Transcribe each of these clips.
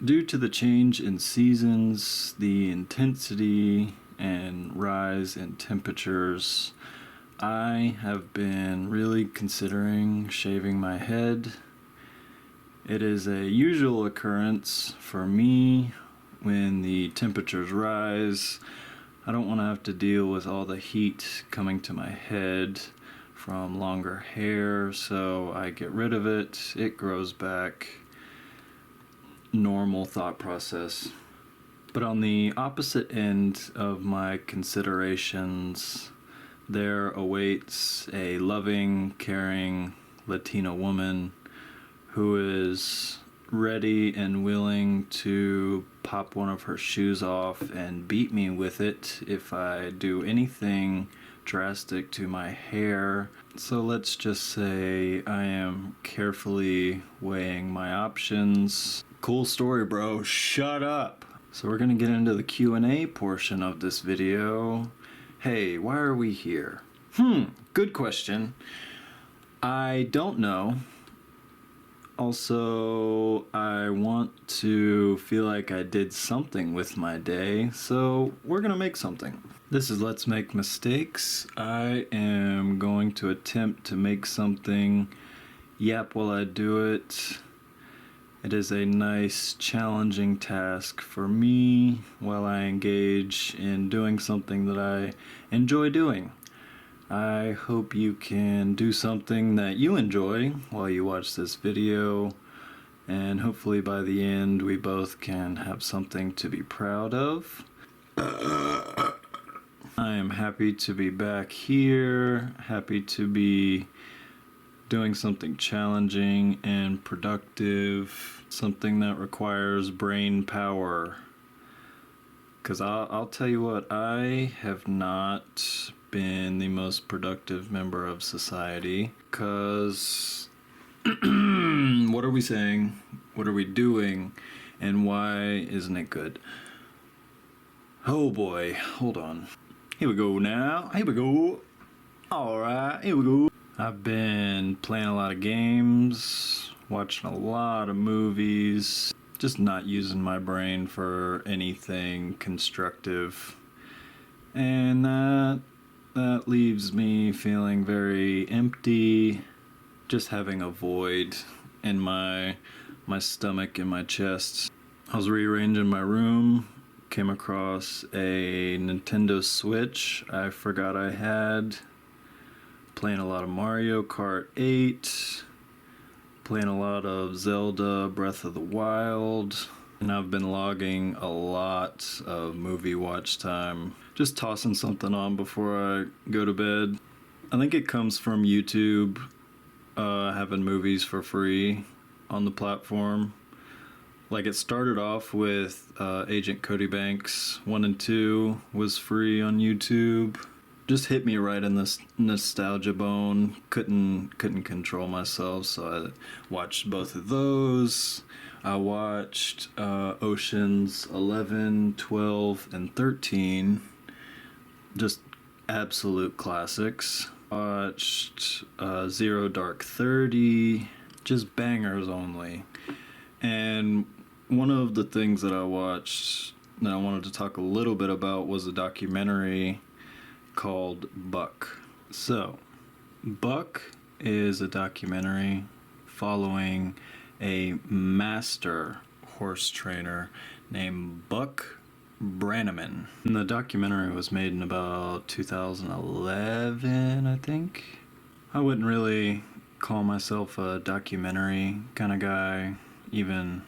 Due to the change in seasons, the intensity and rise in temperatures, I have been really considering shaving my head. It is a usual occurrence for me when the temperatures rise. I don't want to have to deal with all the heat coming to my head from longer hair, so I get rid of it. It grows back. Normal thought process. But on the opposite end of my considerations, there awaits a loving, caring Latina woman who is ready and willing to pop one of her shoes off and beat me with it if I do anything drastic to my hair. So let's just say I am carefully weighing my options. Cool story, bro. Shut up. So we're gonna get into the Q&A portion of this video. Hey, why are we here? Good question. I don't know. Also, I want to feel like I did something with my day, so we're gonna make something. This is Let's Make Mistakes. I am going to attempt to make something, yap while I do it. It is a nice, challenging task for me while I engage in doing something that I enjoy doing. I hope you can do something that you enjoy while you watch this video, and hopefully by the end we both can have something to be proud of. I am happy to be back here, happy to be doing something challenging and productive, something that requires brain power. Because I'll tell you what, I have not been the most productive member of society. Because what are we saying? What are we doing? And why isn't it good? Oh boy, hold on. Here we go now. Here we go. Alright, here we go. I've been playing a lot of games, watching a lot of movies, just not using my brain for anything constructive. And that leaves me feeling very empty, just having a void in my stomach and my chest. I was rearranging my room, came across a Nintendo Switch I forgot I had. Playing a lot of Mario Kart 8, playing a lot of Zelda Breath of the Wild, and I've been logging a lot of movie watch time, just tossing something on before I go to bed. I think it comes from YouTube, having movies for free on the platform. Like, it started off with Agent Cody Banks 1 and 2 was free on YouTube. Just hit me right in this nostalgia bone. Couldn't control myself, so I watched both of those. I watched Oceans 11, 12, and 13. Just absolute classics. Watched Zero Dark 30. Just bangers only. And one of the things that I watched that I wanted to talk a little bit about was a documentary called Buck. So, Buck is a documentary following a master horse trainer named Buck Brannaman. And the documentary was made in about 2011, I think. I wouldn't really call myself a documentary kind of guy, even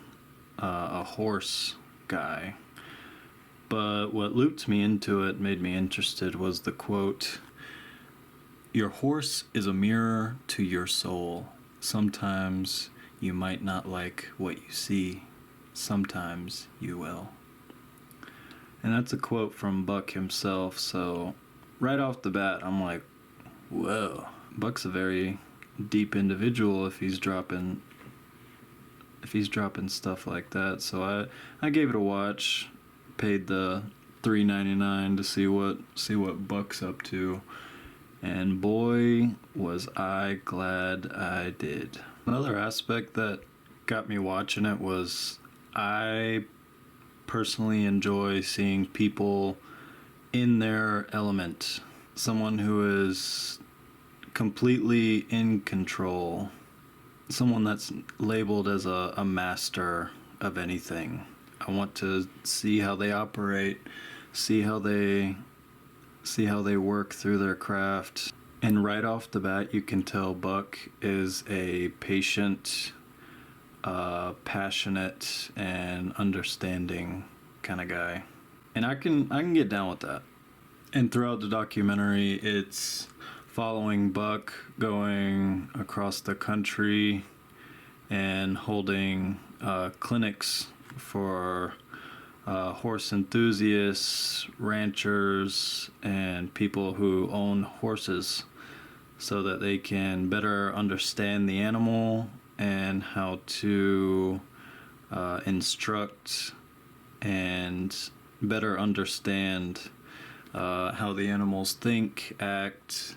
a horse guy. But what looped me into it, made me interested, was the quote, "Your horse is a mirror to your soul. Sometimes you might not like what you see. Sometimes you will." And that's a quote from Buck himself, so right off the bat, I'm like, whoa. Buck's a very deep individual if he's dropping stuff like that. So I gave it a watch. Paid the $3.99 to see what Buck's up to, and boy was I glad I did. Another aspect that got me watching it was I personally enjoy seeing people in their element. Someone who is completely in control. Someone that's labeled as a master of anything. I want to see how they operate, see how they work through their craft. And right off the bat, you can tell Buck is a patient, passionate, and understanding kind of guy. And I can get down with that. And throughout the documentary, it's following Buck going across the country and holding clinics for horse enthusiasts, ranchers, and people who own horses so that they can better understand the animal and how to instruct and better understand how the animals think, act,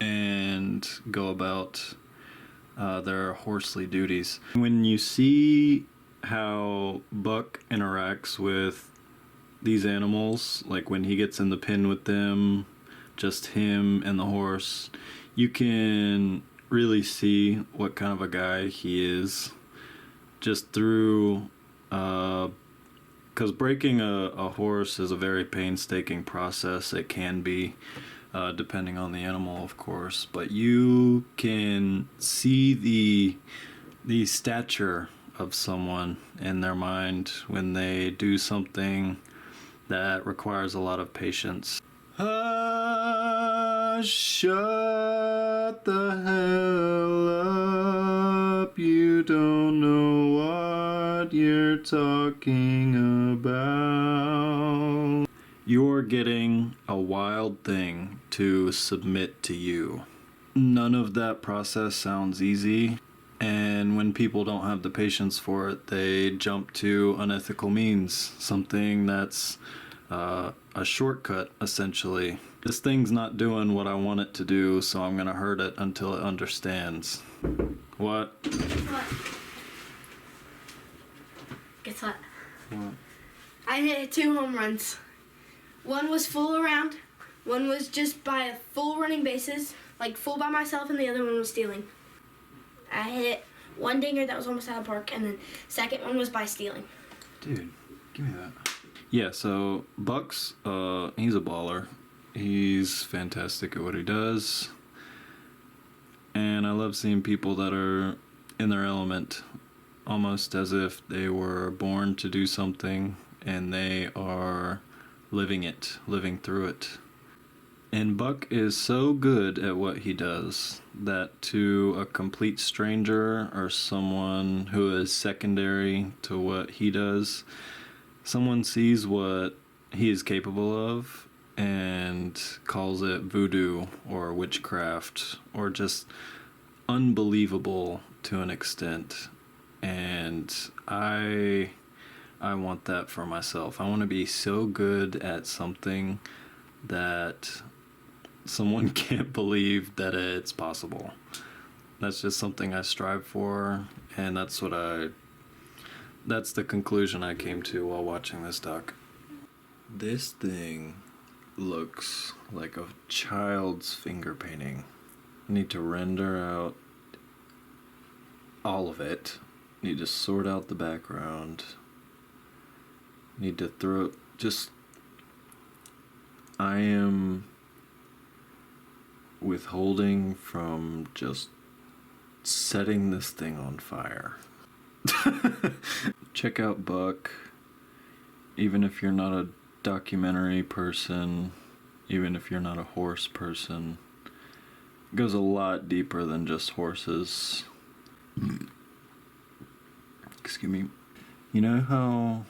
and go about their horsely duties. When you see how Buck interacts with these animals, like when he gets in the pen with them, just him and the horse, you can really see what kind of a guy he is just through, because breaking a horse is a very painstaking process. It can be, depending on the animal, of course, but you can see the stature of someone in their mind when they do something that requires a lot of patience. Shut the hell up, you don't know what you're talking about. You're getting a wild thing to submit to you. None of that process sounds easy. And when people don't have the patience for it, they jump to unethical means, something that's a shortcut, essentially. This thing's not doing what I want it to do, so I'm going to hurt it until it understands. What? Guess what? What? I hit 2 home runs. One was full around, one was just by a full running bases, like full by myself, and the other one was stealing. I hit one dinger that was almost out of the park, and then second one was by stealing. Dude, give me that. Yeah, so Buck's, he's a baller. He's fantastic at what he does. And I love seeing people that are in their element, almost as if they were born to do something and they are living through it. And Buck is so good at what he does that to a complete stranger or someone who is secondary to what he does, someone sees what he is capable of and calls it voodoo or witchcraft or just unbelievable to an extent. And I want that for myself. I want to be so good at something that someone can't believe that it's possible. That's just something I strive for, and that's the conclusion I came to while watching this doc. This thing looks like a child's finger painting. I need to render out all of it. Need to sort out the background. Need to I am withholding from just setting this thing on fire. Check out Buck. Even if you're not a documentary person, even if you're not a horse person, it goes a lot deeper than just horses. Excuse me. You know how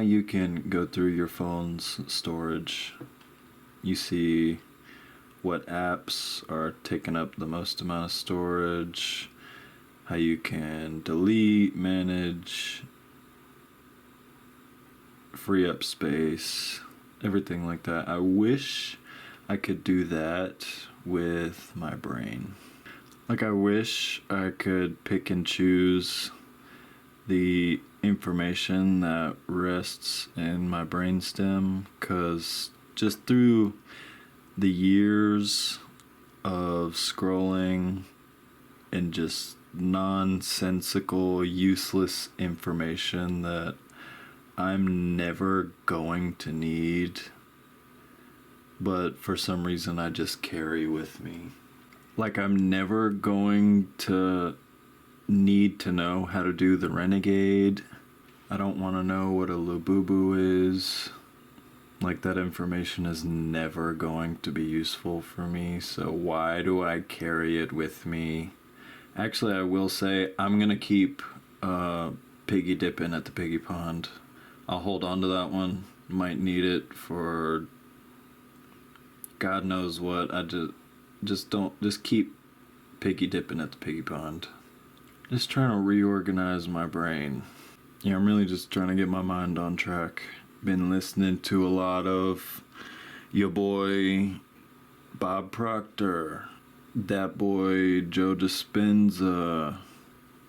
you can go through your phone's storage? You see what apps are taking up the most amount of storage, how you can delete, manage, free up space, everything like that. I wish I could do that with my brain. Like, I wish I could pick and choose the information that rests in my brainstem, because just through the years of scrolling and just nonsensical, useless information that I'm never going to need, but for some reason I just carry with me. Like, I'm never going to need to know how to do the renegade. I don't want to know what a labubu is. Like, that information is never going to be useful for me, so why do I carry it with me? Actually, I will say I'm going to keep piggy dipping at the piggy pond. I'll hold on to that one. Might need it for God knows what. Just keep piggy dipping at the piggy pond. Just trying to reorganize my brain. Yeah, I'm really just trying to get my mind on track. Been listening to a lot of your boy Bob Proctor, that boy Joe Dispenza,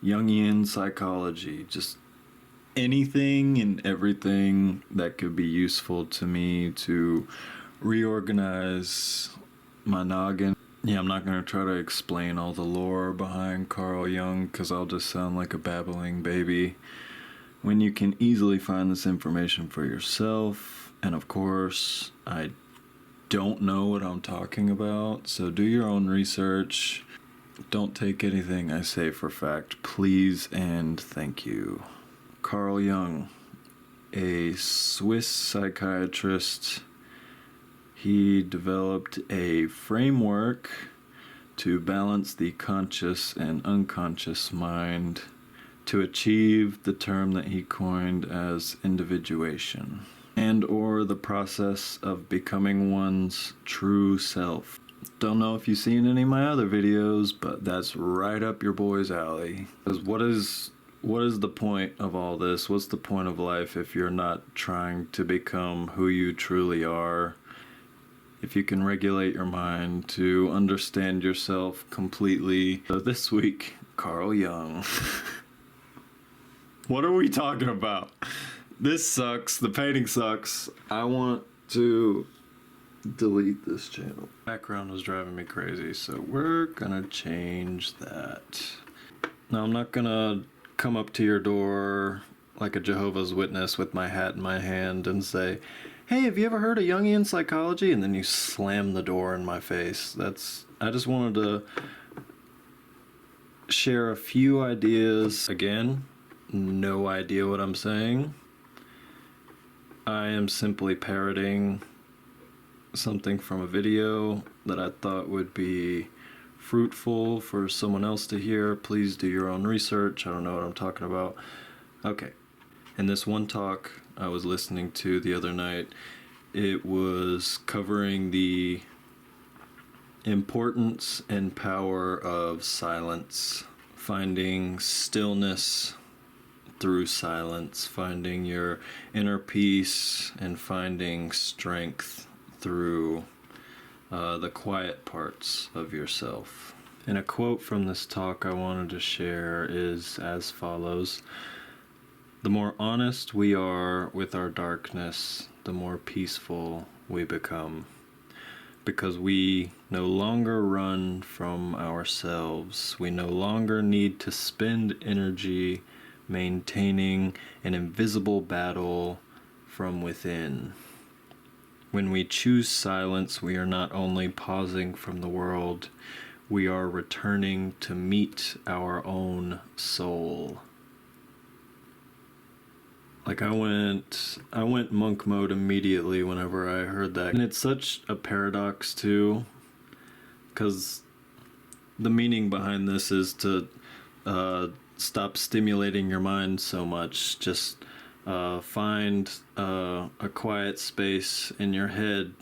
Jungian Psychology, just anything and everything that could be useful to me to reorganize my noggin. Yeah, I'm not going to try to explain all the lore behind Carl Jung, because I'll just sound like a babbling baby, when you can easily find this information for yourself. And of course, I don't know what I'm talking about, so do your own research. Don't take anything I say for fact, please and thank you. Carl Jung, a Swiss psychiatrist. He developed a framework to balance the conscious and unconscious mind to achieve the term that he coined as individuation, and or the process of becoming one's true self. Don't know if you've seen any of my other videos, but that's right up your boy's alley. Because what is the point of all this? What's the point of life if you're not trying to become who you truly are? If you can regulate your mind to understand yourself completely. So this week, Carl Jung. What are we talking about? This sucks. The painting sucks. I want to delete this channel. Background was driving me crazy, so we're gonna change that. Now, I'm not gonna come up to your door like a Jehovah's Witness with my hat in my hand and say, "Hey, have you ever heard of Jungian Psychology?" And then you slam the door in my face. I just wanted to share a few ideas. Again, no idea what I'm saying. I am simply parroting something from a video that I thought would be fruitful for someone else to hear. Please do your own research. I don't know what I'm talking about. Okay. In this one talk I was listening to the other night, it was covering the importance and power of silence, finding stillness through silence, finding your inner peace and finding strength through the quiet parts of yourself. And a quote from this talk I wanted to share is as follows: "The more honest we are with our darkness, the more peaceful we become, because we no longer run from ourselves. We no longer need to spend energy maintaining an invisible battle from within. When we choose silence, we are not only pausing from the world, we are returning to meet our own soul." Like, I went monk mode immediately whenever I heard that. And it's such a paradox too, because the meaning behind this is to stop stimulating your mind so much. Just find a quiet space in your head.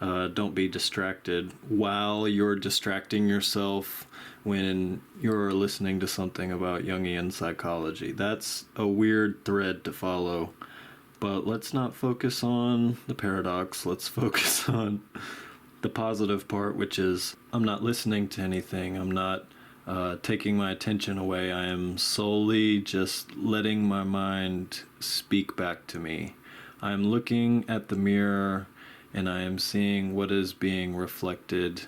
Don't be distracted while you're distracting yourself when you're listening to something about Jungian psychology. That's a weird thread to follow, but let's not focus on the paradox. Let's focus on the positive part, which is I'm not listening to anything. I'm not taking my attention away. I am solely just letting my mind speak back to me. I am looking at the mirror and I am seeing what is being reflected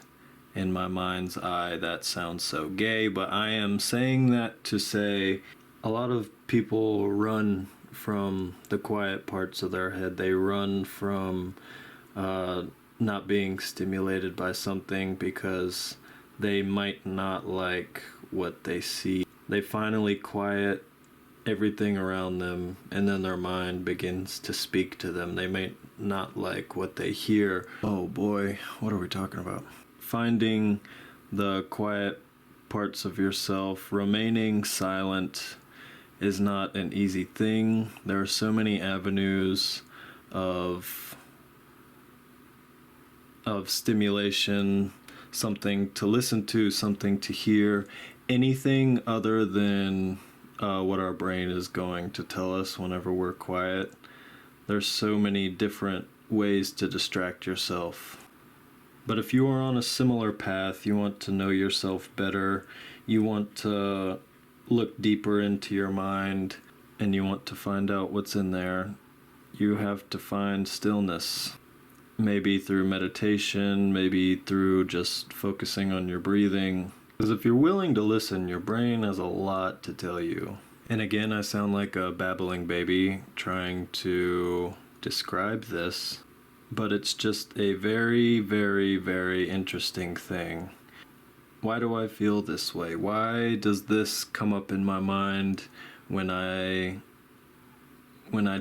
in my mind's eye. That sounds so gay, but I am saying that to say a lot of people run from the quiet parts of their head. They run from not being stimulated by something because they might not like what they see. They finally quiet everything around them, and then their mind begins to speak to them. They may not like what they hear. Oh boy, what are we talking about? Finding the quiet parts of yourself, remaining silent is not an easy thing. There are so many avenues of stimulation, something to listen to, something to hear, anything other than what our brain is going to tell us whenever we're quiet. There's so many different ways to distract yourself. But if you are on a similar path, you want to know yourself better, you want to look deeper into your mind, and you want to find out what's in there, you have to find stillness. Maybe through meditation, maybe through just focusing on your breathing. Because if you're willing to listen, your brain has a lot to tell you. And again, I sound like a babbling baby trying to describe this, but it's just a very, very, very interesting thing. Why do I feel this way? Why does this come up in my mind when I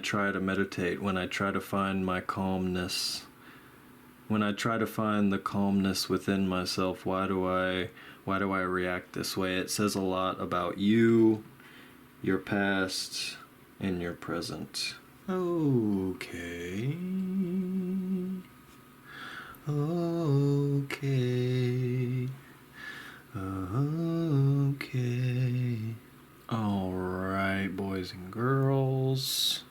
try to meditate, when I try to find my calmness? When I try to find the calmness within myself, why do I react this way? It says a lot about you, your past, and your present. Okay. Alright, boys and girls.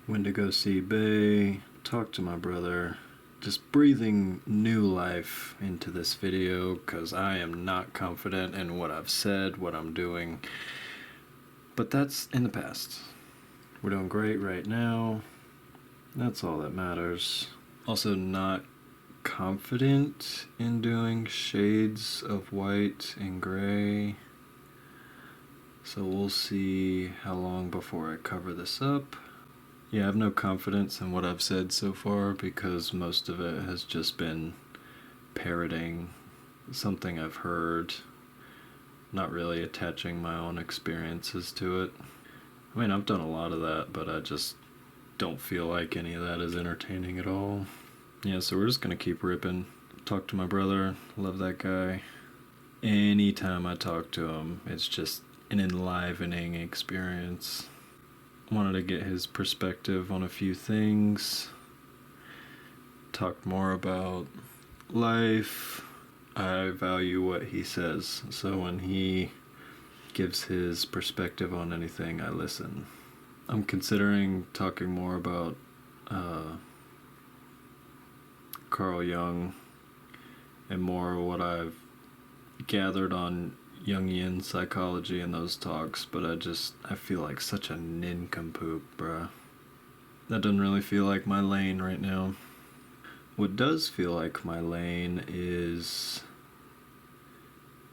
Wendigo Sea Bay. Talk to my brother. Just breathing new life into this video because I am not confident in what I've said, what I'm doing. But that's in the past. We're doing great right now. That's all that matters. Also not confident in doing shades of white and gray. So we'll see how long before I cover this up. Yeah, I have no confidence in what I've said so far because most of it has just been parroting something I've heard, not really attaching my own experiences to it. I mean, I've done a lot of that, but I just don't feel like any of that is entertaining at all. Yeah, so we're just gonna keep ripping. Talk to my brother, love that guy. Anytime I talk to him, it's just an enlivening experience. Wanted to get his perspective on a few things, talk more about life. I value what he says, so when he gives his perspective on anything, I listen. I'm considering talking more about Carl Jung and more what I've gathered on Jungian Psychology in those talks, but I feel like such a nincompoop, bruh. That doesn't really feel like my lane right now. What does feel like my lane is...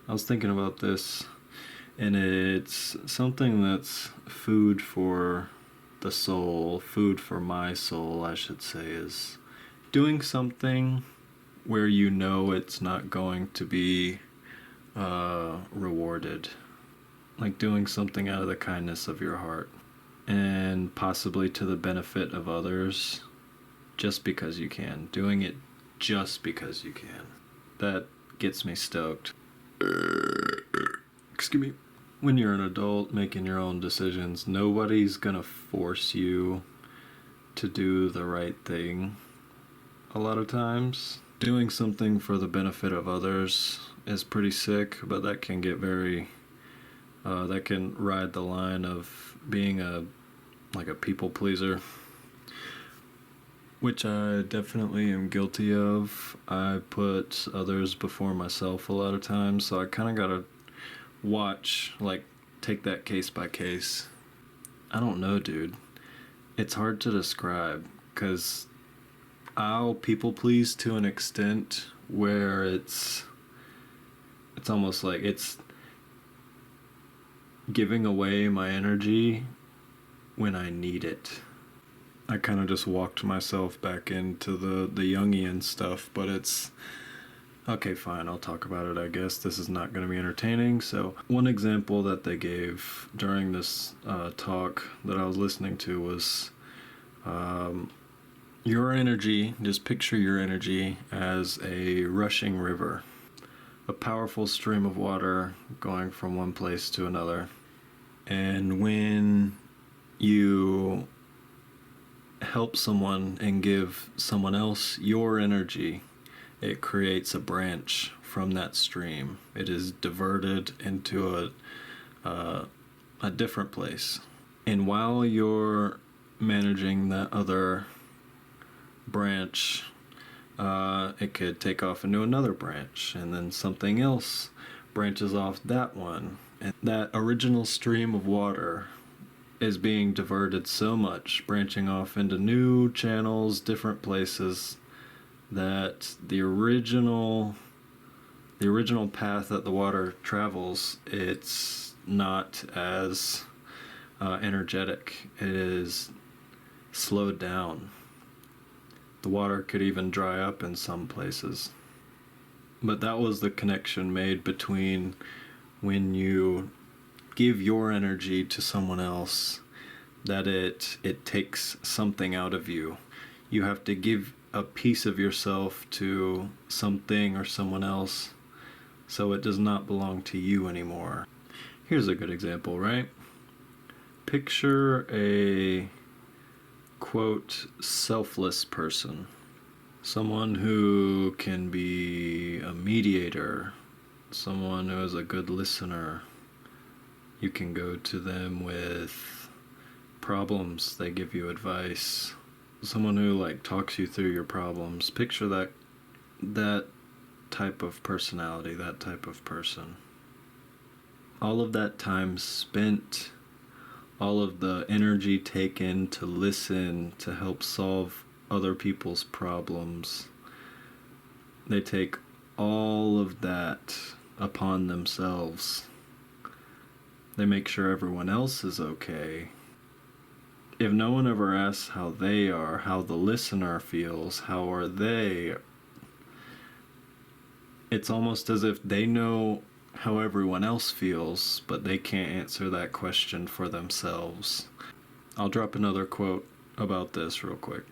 I was thinking about this, and it's something that's food for the soul, food for my soul, I should say, is doing something where you know it's not going to be rewarded, like doing something out of the kindness of your heart and possibly to the benefit of others, just because you can, doing it just because you can. That gets me stoked. Excuse me. When you're an adult making your own decisions, nobody's gonna force you to do the right thing. A lot of times doing something for the benefit of others is pretty sick, but that can get very that can ride the line of being a people pleaser, which I definitely am guilty of. I put others before myself a lot of times, so I kind of gotta watch, like, take that case by case. I don't know, dude. It's hard to describe, because I'll people please to an extent where it's almost like it's giving away my energy when I need it. I kind of just walked myself back into the Jungian stuff, but it's okay, fine, I'll talk about it, I guess. This is not going to be entertaining. So one example that they gave during this talk that I was listening to was your energy. Just picture your energy as a rushing river, a powerful stream of water going from one place to another. And when you help someone and give someone else your energy, it creates a branch from that stream. It is diverted into a different place. And while you're managing that other branch, it could take off into another branch, and then something else branches off that one. And that original stream of water is being diverted so much, branching off into new channels, different places, that the original path that the water travels, it's not as energetic. It is slowed down. The water could even dry up in some places. But that was the connection made between when you give your energy to someone else, that it takes something out of you. You have to give a piece of yourself to something or someone else, so it does not belong to you anymore. Here's a good example, right? Picture a, quote, selfless person. Someone who can be a mediator, someone who is a good listener. You can go to them with problems, they give you advice. Someone who, like, talks you through your problems. Picture that type of personality, that type of person. All of that time spent, all of the energy taken to listen, to help solve other people's problems, they take all of that upon themselves. They make sure everyone else is okay. If no one ever asks how they are, how the listener feels, how are they, it's almost as if they know how everyone else feels, but they can't answer that question for themselves. I'll drop another quote about this real quick.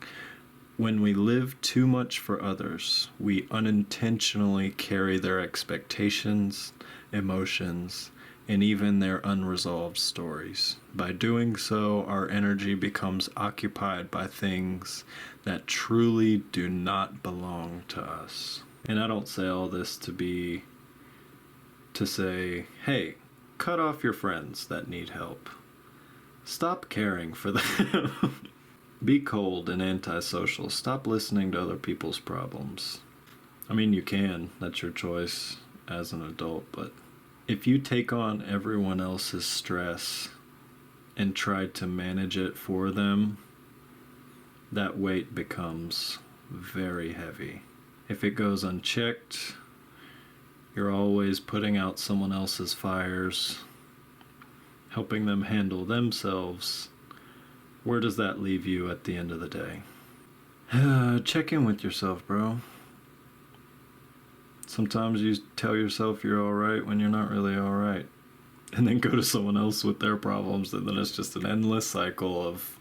When we live too much for others, we unintentionally carry their expectations, emotions, and even their unresolved stories. By doing so, our energy becomes occupied by things that truly do not belong to us. And I don't say all this to say, hey, cut off your friends that need help. Stop caring for them. Be cold and antisocial. Stop listening to other people's problems. I mean, you can. That's your choice as an adult, but if you take on everyone else's stress and try to manage it for them, that weight becomes very heavy. If it goes unchecked, you're always putting out someone else's fires, helping them handle themselves. Where does that leave you at the end of the day? Check in with yourself, bro. Sometimes you tell yourself you're alright when you're not really alright. And then go to someone else with their problems, and then it's just an endless cycle of...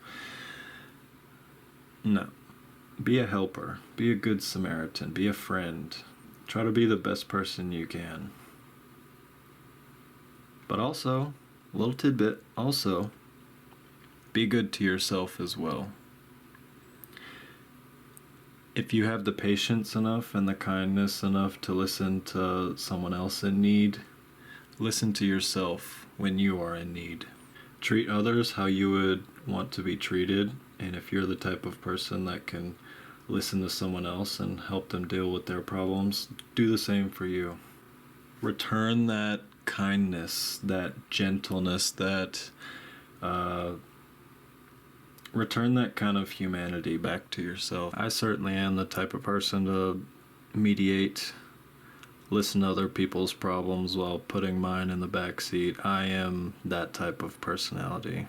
No. Be a helper. Be a good Samaritan. Be a friend. Try to be the best person you can. But also, a little tidbit, also, be good to yourself as well. If you have the patience enough and the kindness enough to listen to someone else in need, listen to yourself when you are in need. Treat others how you would want to be treated, and if you're the type of person that can listen to someone else and help them deal with their problems, do the same for you. Return that kindness, that gentleness, that return that kind of humanity back to yourself. I certainly am the type of person to mediate, listen to other people's problems while putting mine in the back seat. I am that type of personality.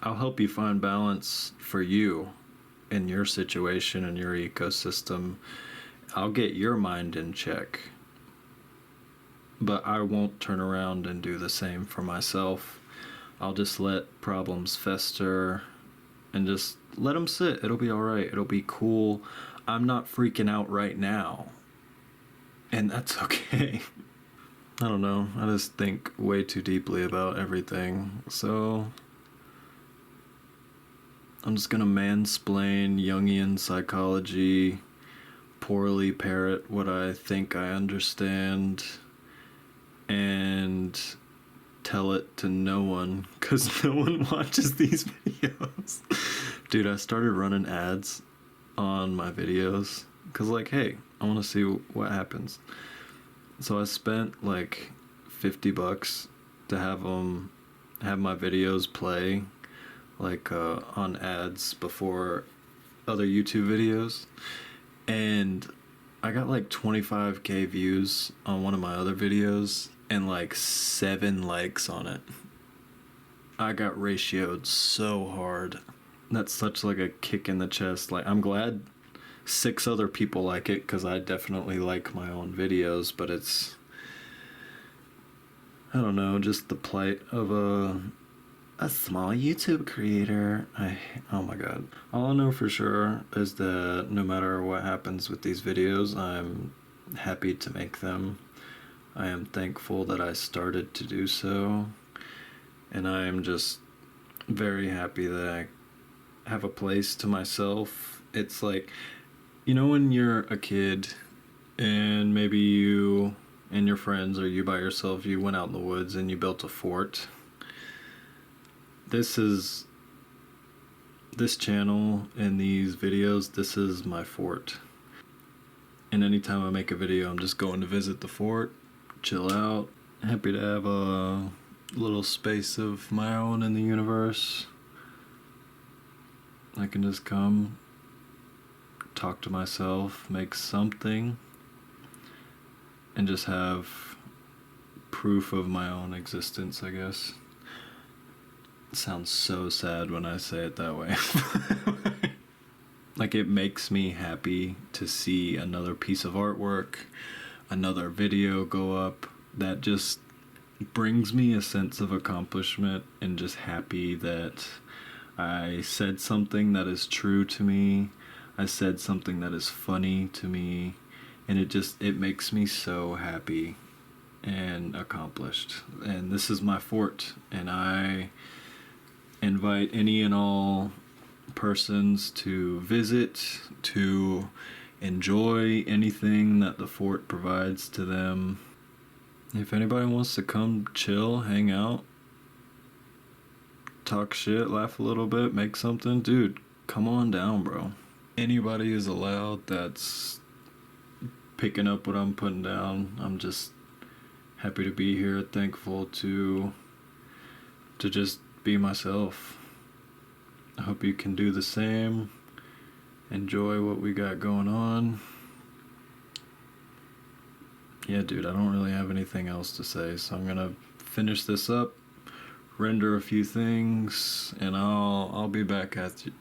I'll help you find balance for you in your situation and your ecosystem. I'll get your mind in check. But I won't turn around and do the same for myself. I'll just let problems fester and just let them sit. It'll be all right. It'll be cool. I'm not freaking out right now. And that's okay. I don't know. I just think way too deeply about everything. So I'm just gonna mansplain Jungian psychology, poorly parrot what I think I understand, and tell it to no one, because no one watches these videos. Dude, I started running ads on my videos because, like, hey, I want to see what happens. So I spent like $50 to have my videos play like on ads before other YouTube videos, and I got like 25k views on one of my other videos and like 7 likes on it. I got ratioed so hard. That's such like a kick in the chest. Like, I'm glad 6 other people like it, because I definitely like my own videos, but it's, I don't know, just the plight of a small YouTube creator. Oh my god. All I know for sure is that no matter what happens with these videos, I'm happy to make them. I am thankful that I started to do so, and I am just very happy that I have a place to myself. It's like, you know, when you're a kid and maybe you and your friends, or you by yourself, you went out in the woods and you built a fort. This channel and these videos, this is my fort. And anytime I make a video, I'm just going to visit the fort, chill out. Happy to have a little space of my own in the universe. I can just come, talk to myself, make something, and just have proof of my own existence, I guess. It sounds so sad when I say it that way. Like, it makes me happy to see another piece of artwork, another video go up. That just brings me a sense of accomplishment, and just happy that I said something that is true to me. I said something that is funny to me, and it makes me so happy and accomplished. And this is my fort, and I invite any and all persons to visit, to enjoy anything that the fort provides to them. If anybody wants to come chill, hang out, talk shit, laugh a little bit, make something, dude, come on down, bro. Anybody is allowed that's picking up what I'm putting down. I'm just happy to be here, thankful to just be myself. I hope you can do the same. Enjoy what we got going on. Yeah, dude, I don't really have anything else to say, so I'm gonna finish this up, render a few things, and I'll be back at you.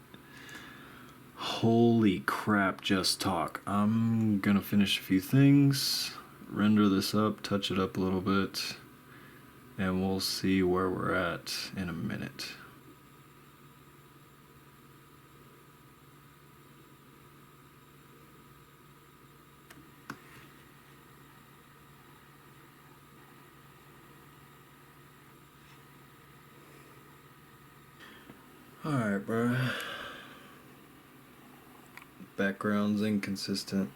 Holy crap, just talk. I'm gonna finish a few things, render this up, touch it up a little bit, and we'll see where we're at in a minute. Alright, bro. Background's inconsistent.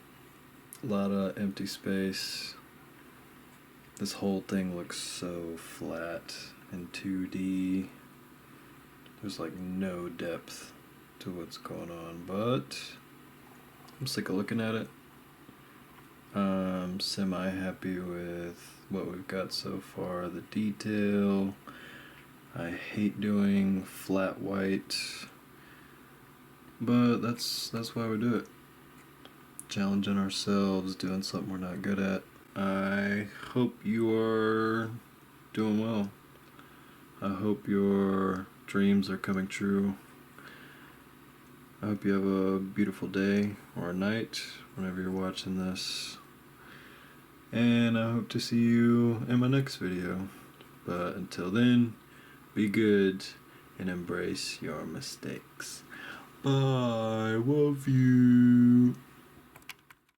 A lot of empty space. This whole thing looks so flat and 2D. There's like no depth to what's going on, but I'm sick of looking at it. I'm semi-happy with what we've got so far. The detail. I hate doing flat white, but that's why we do it. Challenging ourselves, doing something we're not good at. I hope you are doing well. I hope your dreams are coming true. I hope you have a beautiful day or a night whenever you're watching this. And I hope to see you in my next video. But until then, be good and embrace your mistakes. Bye. Love you.